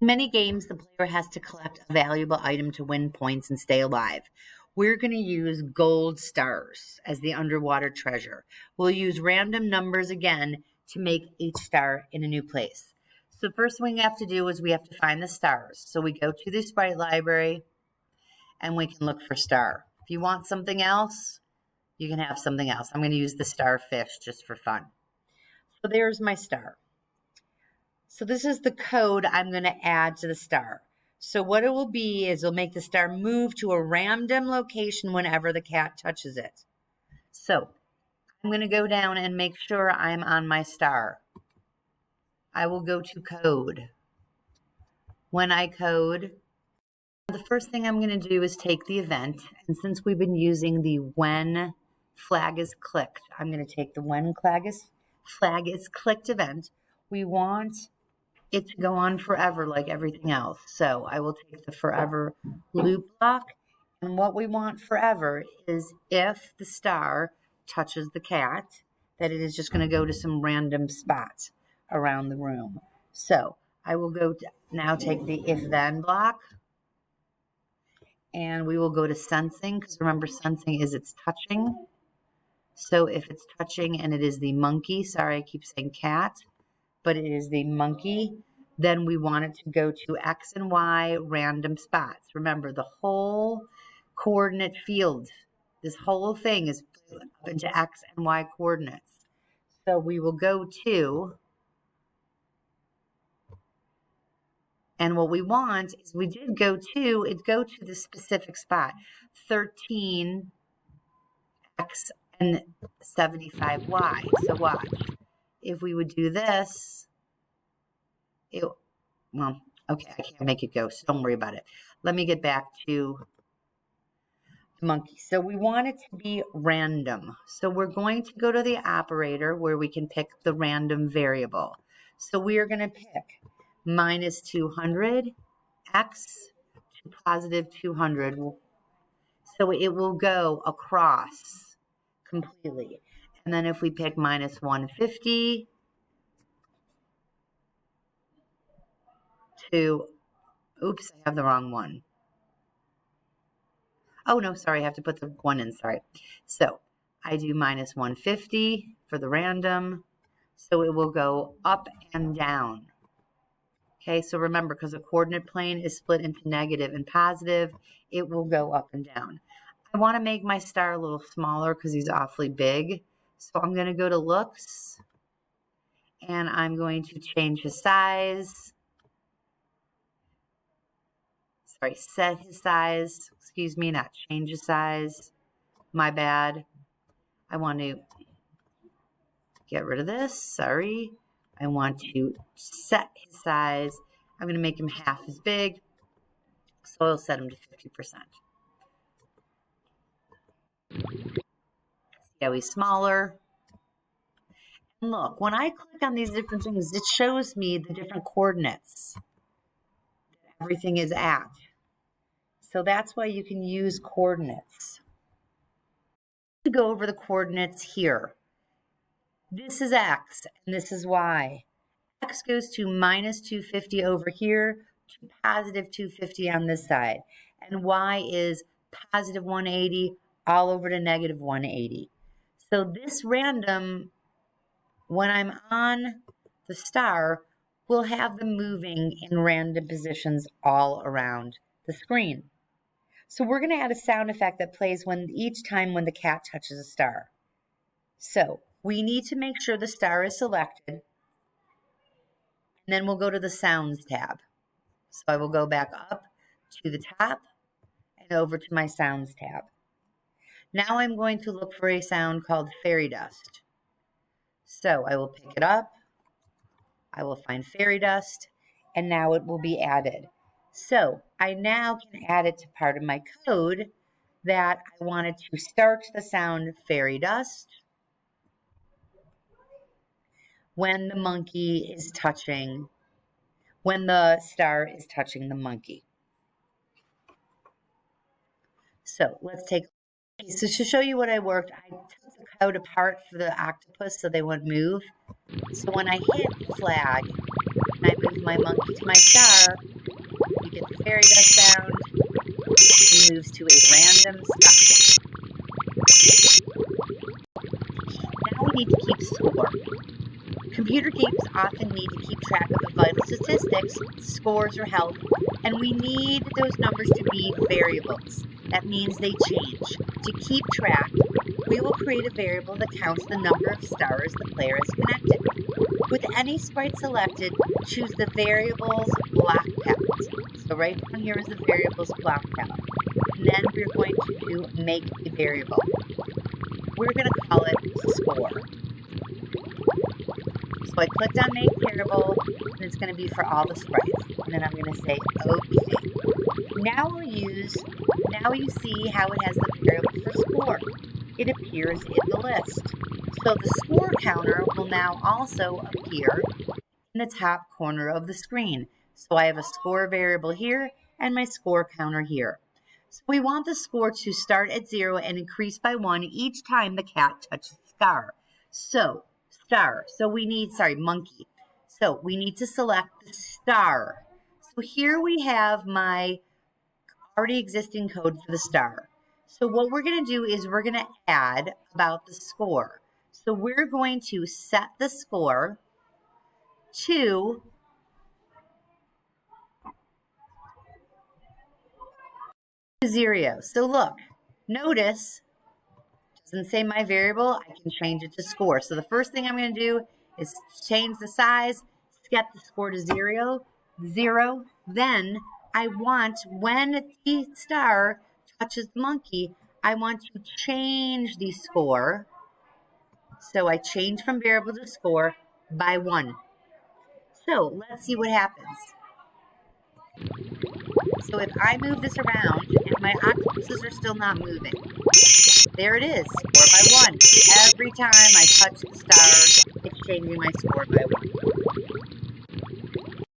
In many games, the player has to collect a valuable item to win points and stay alive. We're going to use gold stars as the underwater treasure. We'll use random numbers again to make each star in a new place. So first thing we have to do is we have to find the stars. So we go to the sprite library and we can look for star. If you want something else, you can have something else. I'm going to use the starfish just for fun. So there's my star. So this is the code I'm going to add to the star. So what it will be is it'll make the star move to a random location whenever the cat touches it. So I'm going to go down and make sure I'm on my star. I will go to code. When I code, the first thing I'm going to do is take the event. And since we've been using the when flag is clicked, I'm going to take the when flag is clicked event. We want it to go on forever like everything else. So I will take the forever loop block. And what we want forever is if the star touches the cat, that it is just going to go to some random spot around the room. So I will go to now take the if then block. And we will go to sensing, because remember sensing is it's touching. So if it's touching and it is the monkey, sorry I keep saying cat, but it is the monkey, then we want it to go to X and Y random spots. Remember, the whole coordinate field, this whole thing is split up into X and Y coordinates. So we will go to, and what we want is we did go to the specific spot, 13X and 75Y. So watch. If we would do this, well, okay, I can't make it go, so don't worry about it. Let me get back to the monkey. So we want it to be random. So we're going to go to the operator where we can pick the random variable. So we are going to pick minus 200, x to positive 200. So it will go across completely. And then if we pick minus 150 to, oops, I have the wrong one. Oh, no, sorry, I have to put the 1 in, sorry. So I do minus 150 for the random. So it will go up and down. Okay, so remember, because the coordinate plane is split into negative and positive, it will go up and down. I want to make my star a little smaller because he's awfully big. So I'm going to go to looks, and I'm going to change his size. Sorry, set his size. Excuse me, not change his size. My bad. I want to get rid of this. Sorry. I want to set his size. I'm going to make him half as big. So I'll set him to 50%. See how he's smaller. And look, when I click on these different things, it shows me the different coordinates that everything is at. So that's why you can use coordinates. To go over the coordinates here. This is X and this is Y. X goes to minus 250 over here to positive 250 on this side. And Y is positive 180 all over to negative 180. So this random, when I'm on the star, will have them moving in random positions all around the screen. So we're going to add a sound effect that plays each time when the cat touches a star. So we need to make sure the star is selected. And then we'll go to the sounds tab. So I will go back up to the top and over to my sounds tab. Now I'm going to look for a sound called fairy dust. So I will pick it up. I will find fairy dust, and now it will be added. So I now can add it to part of my code that I wanted to start the sound fairy dust when the monkey is touching, when the star is touching the monkey. So let's take, so to show you what I worked, I took the code apart for the octopus so they wouldn't move. So when I hit flag, When I move my monkey to my star, we get the fairy dust sound. He moves to a random star. Now we need to keep score. Computer games often need to keep track of the vital statistics, scores, or health, and we need those numbers to be variables. That means they change. To keep track, we will create a variable that counts the number of stars the player has connected. With any sprite selected, choose the variable's block palette. So right down here is the variable's block palette. And then we're going to make a variable. We're going to call it score. So I clicked on make variable, and it's going to be for all the sprites. And then I'm going to say OK. Now you see how it has the variable for score. It appears in the list. So the score counter will now also appear in the top corner of the screen. So I have a score variable here and my score counter here. So we want the score to start at 0 and increase by 1 each time the cat touches star. So we need, monkey. So we need to select the star. So here we have my already existing code for the star. So what we're going to do is we're going to add about the score. So we're going to set the score to 0. So look, notice, it doesn't say my variable, I can change it to score. So the first thing I'm going to do is change the size, set the score to 0. Then I want, when the star touches the monkey, I want to change the score. So I change from variable to score by 1. So let's see what happens. So if I move this around and my octopuses are still not moving, there it is, score by 1. Every time I touch the star, it's changing my score by 1.